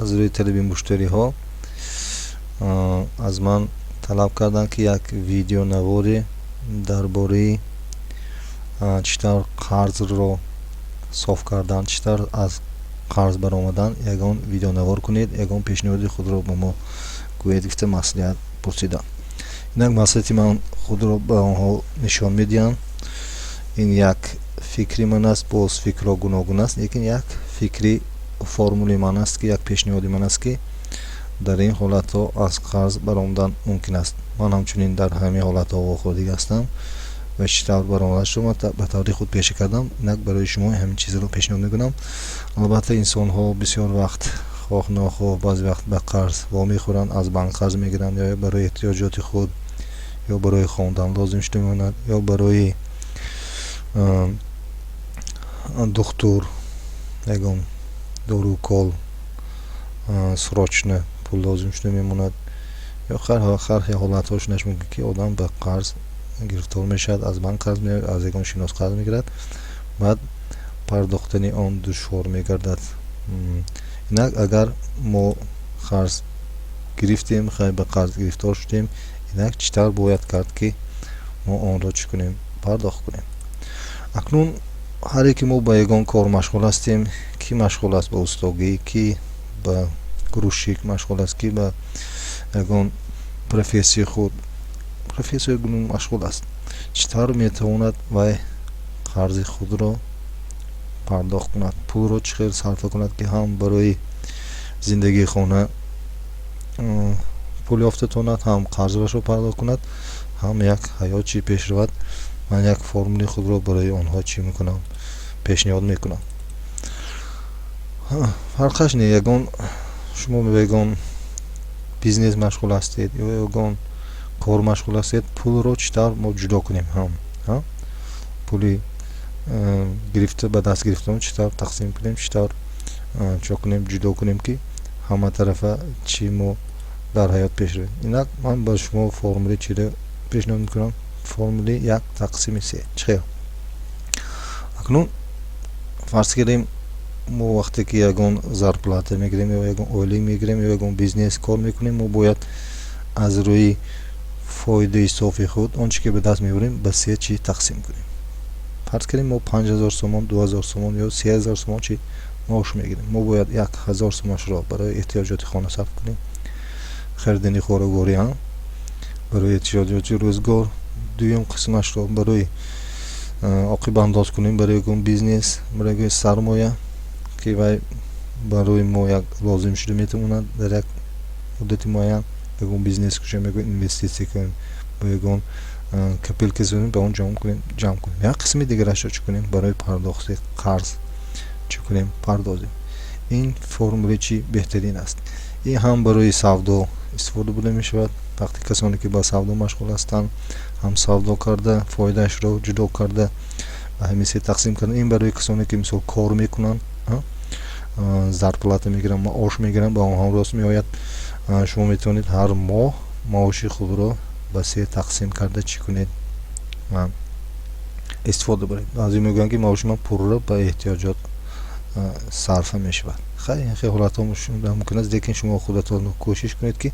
аз рӯи талаби муштариҳо аз ман талаб карданд ки як видеонавори дар бораи чӣ тавр қарзро соф кардан, чӣ тавр аз қарз баромадан ягон видеонавор кунед, ягон пешниҳоди худро ба мо гӯед гифта маслиҳат пурсиданд. инак маслиҳати ман худро ба онҳо нишон медиҳам. ин як фикри ман аст, боз фикрҳо гуногун аст, лекин як фикри формули ман аст ки як пешниҳоди ман аст ки дар ин ҳолатҳо аз қарз баромадан мумкин аст. ман ҳамчунин дар ҳамин ҳолатҳо вохӯрда астам ва чӣ тавр баромадашро ба таври худ пеша кардам. инак барои шумо ҳамин чизро пешниҳод мекунам. албатта инсонҳо бисёр вақт хоҳ нохоҳ баъзе вақт ба қарз вомехӯранд, аз банк қарз мегиранд, ё барои эҳтиёҷоти худ, ё барои хондан лозим шуда меонад, ё барои духтур ягон дорукол срочно пул лозим шуда мемонад, ё хархи ҳолатҳо шудаш мумкин ки одам ба қарз гирифтор мешавад, аз банк қарз мегирад, аз ягон шинос қарз мегирад, баъд пардохтани он душвор мегардад. инак агар мо қарз гирифтем, хай ба қарз гирифтор шудем, инак чӣ тавр бояд кард ки мо онро чӣ кунем, пардохт кунем. акнун ҳаре ки мо ба ягон кор машғул ҳастем, ки машғул аст ба устогӣ, ки ба грузчик машғул аст, ки ба ягон профессияи худ машғул аст, чӣ тавр метавонад вай қарзи худро пардохт кунад, пулро чӣ хел сарфа кунад ки ҳам барои зиндагии хона пул ёфта тонад, ҳам қарзашро пардохт кунад, ҳам як ҳаёт чӣ пеш равад. ман як формули худро барои онҳо чӣ мекунам, пешниҳод мекунам. фарқаш не, ягон шумо ба ягон бизнес машғул ҳастед ё ягон кор машғул ҳастед, пулро чӣ тавр мо ҷудо кунем, ҳам пули гирифта ба даст гирифтамо чӣ тавр тақсим кунем, чӣ тавр чо кунем, ҷудо кунем ки ҳама тарафа чӣ мо дар ҳаёт пеш равем. инак ман ба шумо формули чиро пешниҳод мекунам, формули 1/3. чӣ? акнун фарз кардем мо вақте ки ягон зарплата мегирем ё ягон оилӣ мегирем ё ягон бизнес кор мекунем, мо бояд аз рӯи фоидаи софи худ он чӣ ки ба даст меорем ба 3 чӣ тақсим кунем. фарз кардем мо 5000 сомон, 2000 сомон ё 3000 сомон чӣ маош мегирем, мо бояд 1000 сомонашро барои эҳтиёҷоти хона сарф кунем, харидани хӯрокворӣ, барои эҳтиёҷоти рӯзгор, дуюм қисмашро барои оқибандоз кунем, барои ягон бизнес, барои ягон сармоя ки вай барои мо як лозим шуда метавонад дар як муддати муайян, ягон бизнес кушем, ягон инвеститсия кунем, ба ягон капелка зонем, ба он ҷамъ кунем. як қисми дигарашро чӣ кунем, барои пардохти қарз чӣ кунем, пардозем. ин формули чӣ беҳтарин аст. ин ҳам барои савдо истифода бурда мешавад. вақте касоне ки ба савдо машғул ҳастанд, ҳам савдо карда фоидаашро ҷудо карда ба ҳамин се тақсим кардан. ин барои касоне ки мисол кор мекунанд, зарплата мегиранд, маош мегиранд, ба онҳо рост меояд. шумо метавонед ҳар моҳ маоши худро ба 3 тақсим карда чӣ кунед, истифода буред. баъзе мегӯянд ки маоши ман пурра ба эҳтиёҷот сарфа мешавад. хай ин хел ҳолатҳо мумкин аст, лекин шумо худатон кӯшиш кунед ки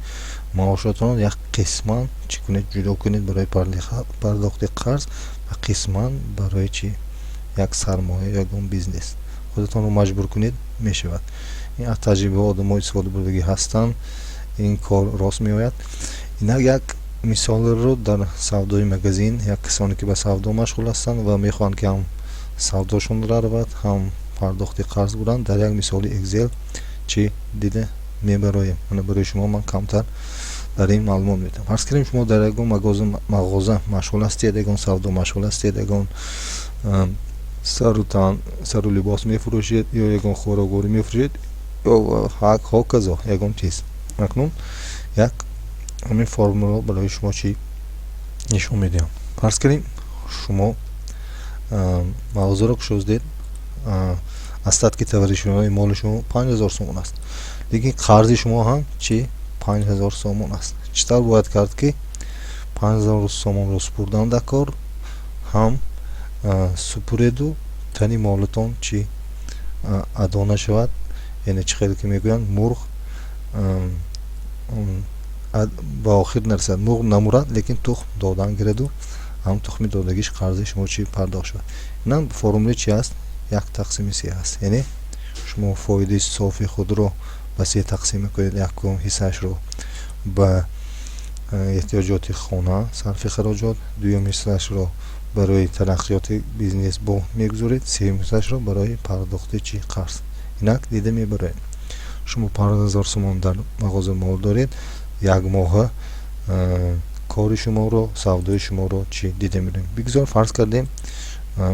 маошатон як қисман чӣ кунед, ҷудо кунед барои пардохти қарз ва қисман барои чӣ, як сармоя, ягон бизнес. худатонро маҷбур кунед, мешавад. ин аз таҷрибаҳо одамои истифода бурдагӣ ҳастанд, ин кор рост меояд. инак як мисолро дар савдои магазин, як касоне ки ба савдо машғул ҳастанд ва мехоҳанд ки ҳам савдошон раравад, ҳам пардохти қарз буранд, дар як мисоли Excel чӣ дида мебароем. мана барои шумо ман камтар дар ин маълумот медиҳам. фарз кардем шумо дар ягон мағоза машғул ҳастед, ягон савдо машғул ҳастед, ягон сару либос мефурӯшед ё ягон хӯрокворӣ мефурӯшед ё ҳоказо ягон чиз. акнун як ҳамин формуларо барои шумо чӣ нишон медиҳам. фарз кардем шумо мағозаро кушоздед, аз статки таваришонаи моли шумо 5000 сомон аст, лекин қарзи шумо ҳам чӣ 5000 сомон аст. чӣ тавр бояд кард ки 5000 сомонро супурдан дар кор, ҳам супуреду тани молатон чӣ адо нашавад, яъне чӣ хеле ки мегӯянд мурғ ба охир нарасад. мурғ намурад, лекин тухм додан гираду ҳам тухми додагиш қарзи шумо чӣ пардохт шуд. инам формула чи аст? 1/3 аст. яъне шумо фоидаи софи худро ба 3 тақсим мекунед. якум ҳиссаашро ба эҳтиёҷоти хона, сарфи хароҷот, дуюм ҳиссаашро барои тараққиёти бизнес бо мегузоред, сеюм ҳиссаашро барои пардохти чӣ? қарз. инак дида мебаред. шумо 5000 сомон дар мағоза мол доред, як моҳа кори шуморо, савдои шуморо чӣ дида мебарем. бигзор фарз кардем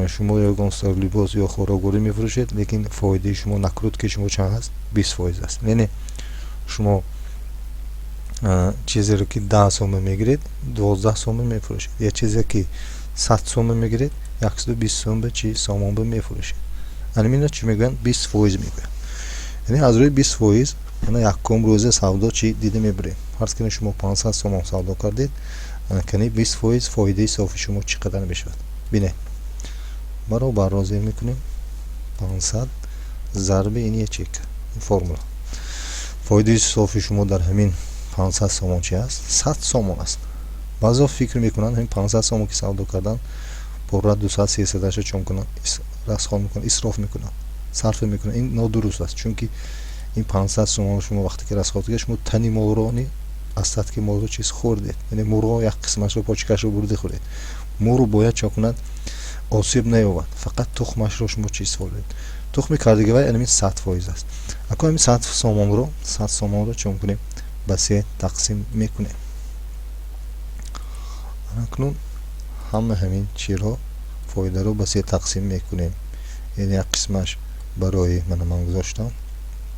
шумо ягон сарлибос ё хӯрокворӣ мефурӯшед, лекин фоидаи шумо накруткаи шумо чанд аст? 20% аст. яъне шумо чизеро ки 10 сомон мегиред, 12 сомон мефурӯшед. я чизе ки 100 сомон мегиред, 120 сомон чӣ? сомон ба мефурӯшед. анамина чӣ мегӯянд? 20% мегӯянд. яъне аз рӯи 20% яна якум рӯза савдо чӣ дида мебарем. фарз кунед шумо 500 сомон савдо кардед, кани 20% фоидаи софи шумо чӣ қадар мешавад? бинед. баробарро зер мекунем. 500 зарби ин ячек. формула. фоидаи софи шумо дар ҳамин 500 сомон чи аст? 100 сомон аст. баъзо фикр мекунанд ҳамин 500 сомон ки савдо кардан пурра 200-300 чон кунанд, расход мекунанд, исроф мекунанд, сарф мекунанд. ин нодуруст аст, чунки ин 500 сомон шумо вақте ки расход кардед, шумо тани молро остатки молро чиз хӯрдед. яъне мурғо як қисмашро, почкашро бурди хӯред. мурғ бояд чо кунад? осиб наёбад. фақат тухмашро шумо чиз хӯрдед. тухми кардигивай ҳамин 100% аст. ако ҳамин 100 сомонро чон кунем? ба 3 тақсим мекунем. акнун ҳама ҳамин чиро фоидаро ба 3 тақсим мекунем. яъне як қисмаш барои ман гузоштам.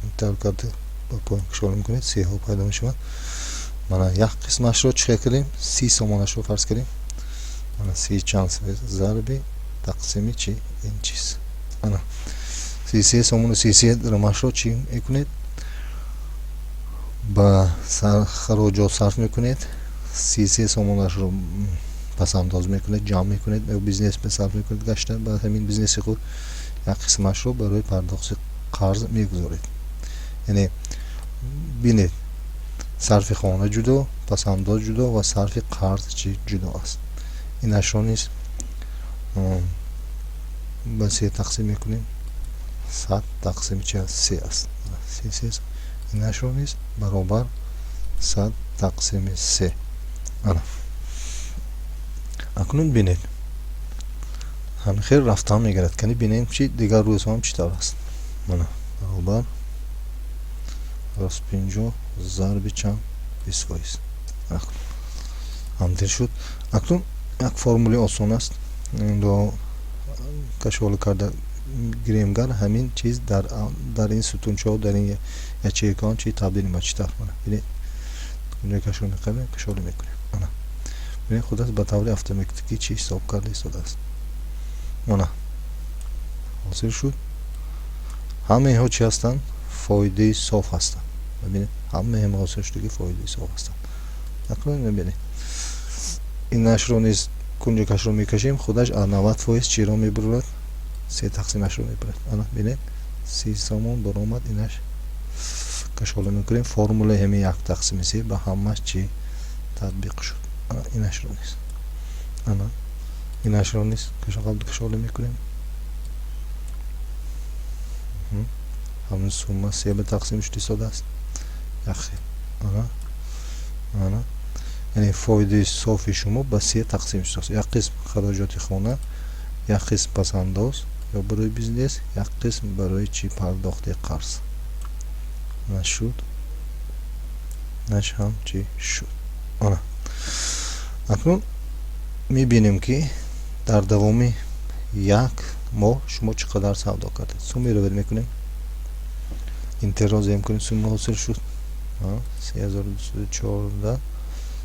интар карда ба поин кушола мекунед, 3 ҳо пайдо мешавад. мана як қисмашро чӣ кардем? 30 сомонашро фарз кардем. мана 30 чанд зарби тақсими чӣ? ин чиз. ана 33 сомону 33 драмашро чӣ мекунед? ба хароҷот сарф мекунед. 33 сомонашро пасандоз мекунед, ҷамъ мекунед, ё бизнес сарф мекунед гашта. ба ҳамин бизнеси худ як қисмашро барои пардохти қарз мегузоред. яъне бинед, сарфи хона ҷудо, пасандоз ҷудо ва сарфи қарз чӣ? ҷудо аст. инашро низ ба 3 тақсим мекунем. 100 тақсими чӣ аст? 3 аст. 33 инашро низ баробар 100 тақсими 3. ана акнун бинед ҳамихел рафтан мегардад. кани бинем чӣ дигар рӯзҳо ҳам чӣ тавр аст. мана баробар 50 зарби чанд? 20%. ҳамдир шуд. акнун як формули осон аст. до кашола карда гиремгар ҳамин чиз дар ин сутунчаҳо, дар ин ячейкаон чӣ табдил ба чӣ тавр. мана бинед кунҷаи кашола мекунем, кашола мекунем. ана бинед худ аст ба таври автоматикӣ чӣ ҳисоб карда истодааст. мана ҳосил шуд. ҳамаинҳо чӣ ҳастанд? фоидаи соф ҳастанд. бинед ҳамаи ҳосил шудагӣ фоидаи соф ҳастанд. акнун мебинед инашро низ кунҷаи кашро мекашем, худаш 90% чиро мебурад? 3 тақсимашро мебурад. ана бинед 30 сомон баромад. инаш кашола мекунем. формулаи ҳамин 1/3 ба ҳамаш чӣ татбиқ шуд. ана инашро низ инашро низ кашола мекунем. ҳамин сумма 3 ба тақсим шуд истодааст. яхе ана яъне фоидаи софи шумо ба 3 тақсим шудааст. як қисм хароҷоти хона, як қисм пасандоз ё барои бизнес, як қисм барои чӣ? пардохти қарз. нашуд. наш ҳам чӣ шуд. ана акнун мебинем ки дар давоми як моҳ шумо чӣ қадар савдо кардед. суммаро вед мекунем. интерро зем кунем. сумма ҳосил шуд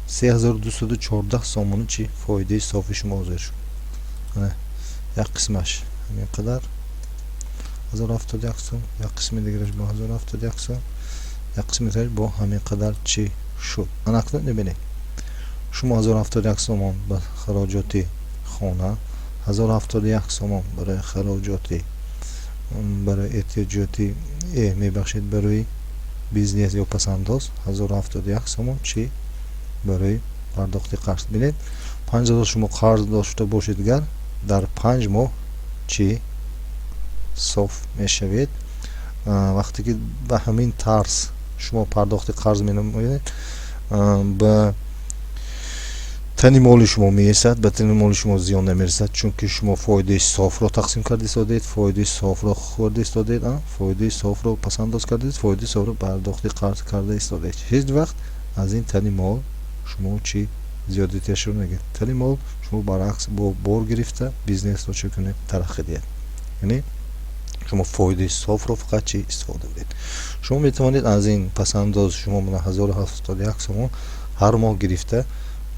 3214 сомони чӣ? фоидаи софи шумо ҳозир шуд. ана як қисмаш ҳамин қадар 1071 сом, як қисми дигараш бо 1071 сом, як қисми дигараш бо ҳамин қадар чӣ шуд. ана акнун мебинед шумо 1071 сомон ба хароҷоти хона, 1071 сомон барои хароҷоти барои эҳтиёҷоти мебахшед барои бизнес ё пасандоз 1071 сомон чӣ барои пардохти қарз. бинед 5000 шумо қарз дошта бошед гар дар 5 моҳ чӣ соф мешавед. вақте ки ба ҳамин тарз шумо пардохти қарз менамоед ба тани моли шумо мерасад, ба тани моли шумо зиён намерасад, чунки шумо фоидаи софро тақсим карда истодед, фоидаи софро хӯрда истодед, фоидаи софро пасандоз кардед, фоидаи софро пардохти қарз карда истодед. ҳеҷ вақт аз ин тани мол шумо чӣ зиёдатиашро нагиред. тани мол шумо баръакс бо бор гирифта бизнесро чӣ кунед, тараққӣ диҳед. яъне шумо фоидаи софро фақат чӣ истифода буред. шумо метавонед аз ин пасандоз шумо 1071 сомон ҳар моҳ гирифта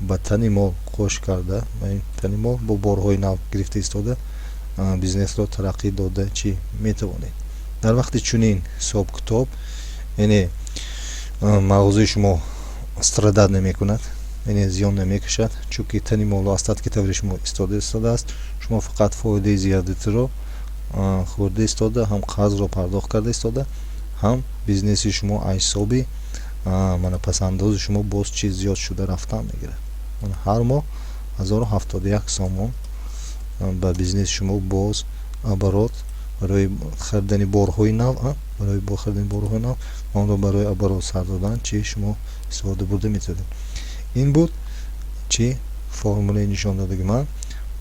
ба тани мол қош карда, тани мол бо борҳои нав гирифта истода бизнесро тараққӣ дода чӣ метавонед. дар вақти чунин ҳисоб китоб, яъне мағозаи шумо страдат намекунад, яъне зиён намекашад, чунки тани моло аз татки таври шумо истодааст. шумо фақат фоидаи зиёдатиро хӯрда истода, ҳам қарзро пардохт карда истода, ҳам бизнеси шумо аз ҳисоби пасандози шумо боз чӣ зиёд шуда рафтан мегирад. ҳар моҳ 1071 сомон ба бизнеси шумо боз оборот барои харидани борҳои нав, барои харидани борҳои нав, онро барои оборот сар додан чӣ шумо истифода бурда метавонед. ин буд чӣ формулаи нишон додаги ман.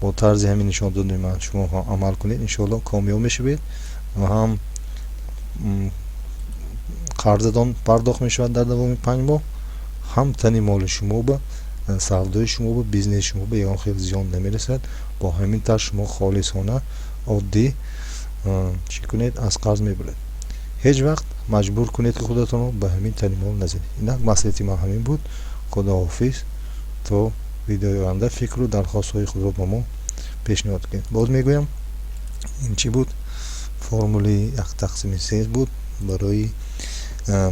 бо тарзи ҳамин нишон додаги ман шумо амал кунед, иншоалло комёб мешавед ва ҳам қарзатон пардохт мешавад дар давоми 5 моҳ, ҳам тани моли шумо ба савдои шумо ба бизнеси шумо ба ягон хел зиён намерасад. бо ҳамин тарз шумо холисона оддӣ чӣ кунед, аз қарз мебуред. ҳеҷ вақт маҷбур кунед ки худатонро ба ҳамин тани мол назанед. инак маслиҳати ман ҳамин буд. худоҳофиз. то видеои оянда фикру дархостҳои худро ба мо пешниҳод кунед. боз мегӯям, ин чӣ буд? формулаи 1/3 буд барои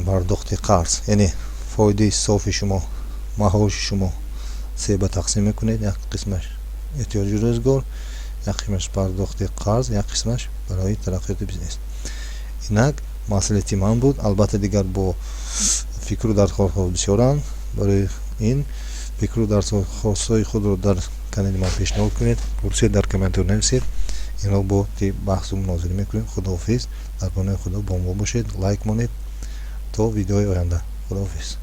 пардохти қарз. яъне фоидаи софи шумо, маъоши шумо 3 ба тақсим мекунед. як қисмаш эҳтиёҷи рӯзгор, як қисмаш пардохти қарз, як қисмаш барои тараққиёти бизнес. инак маслиҳати ман буд. албатта дигар бо фикру дархостҳо бисёранд. барои ин фикру дархостҳои худро дар канали ман пешниҳод кунед, пурсед, дар комментор нависед. инро бо баҳсу мунозира мекунем. худоҳофиз. дар понои худо бо мо бошед. лайк монед. то видеои оянда. худоҳофиз.